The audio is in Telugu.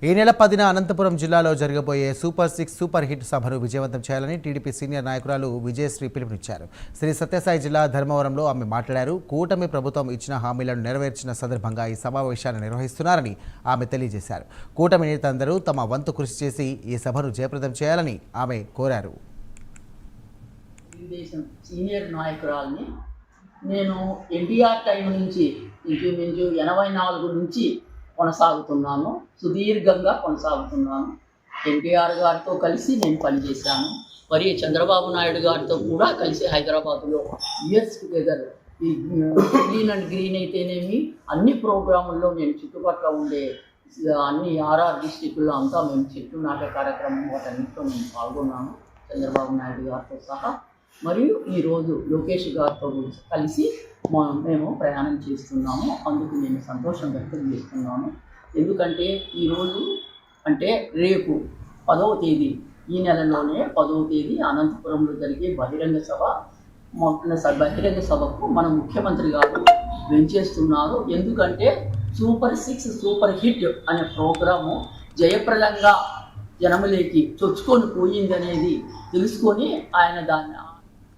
ఈ నెల 10న అనంతపురం జిల్లాలో జరగబోయే సూపర్ 6 సూపర్ హిట్ సభను విజయవంతం చేయాలని టీడీపీ సీనియర్ నాయకురాలు విజయశ్రీ పిలుపునిచ్చారు. శ్రీ సత్యసాయి జిల్లా ధర్మవరంలో ఆమె మాట్లాడారు. కూటమి ప్రభుత్వం ఇచ్చిన హామీలను నెరవేర్చిన సందర్భంగా ఈ సమావేశాన్ని నిర్వహిస్తున్నారని ఆమె తెలియజేశారు. కూటమి నేతలందరూ తమ వంతు కృషి చేసి ఈ సభను జయప్రదం చేయాలని ఆమె కోరారు. సీనియర్ నాయకురాల్ని నేను ఎన్టీఆర్ టైం నుంచి ఇంచుమించు 84 నుంచి కొనసాగుతున్నాను, సుదీర్ఘంగా కొనసాగుతున్నాను. ఎన్టీఆర్ గారితో కలిసి నేను పనిచేశాను. మరి చంద్రబాబు నాయుడు గారితో కూడా కలిసి హైదరాబాద్లో ఇయర్స్ టుగెదర్ ఈ క్లీన్ అండ్ గ్రీన్ అయితేనేమి అన్ని ప్రోగ్రాముల్లో నేను చుట్టుపక్కల ఉండే అన్ని ఆర్ఆర్ డిస్టిక్లో అంతా మేము చెట్లు నాటే కార్యక్రమం వాటన్నిటిలో నేను పాల్గొన్నాను చంద్రబాబు నాయుడు గారితో సహా. మరియు ఈరోజు లోకేష్ గారితో కలిసి మేము ప్రయాణం చేస్తున్నాము. అందుకు నేను సంతోషం వ్యక్తం చేస్తున్నాను. ఎందుకంటే ఈరోజు అంటే రేపు 10వ తేదీ, ఈ నెలలోనే 10వ తేదీ అనంతపురంలో జరిగే బహిరంగ సభకు మన ముఖ్యమంత్రి గారు వెంచేస్తున్నారు. ఎందుకంటే సూపర్ 6 సూపర్ హిట్ అనే ప్రోగ్రాము జయప్రదంగా జనములేకి చొచ్చుకొని పోయిందనేది తెలుసుకొని ఆయన దాన్ని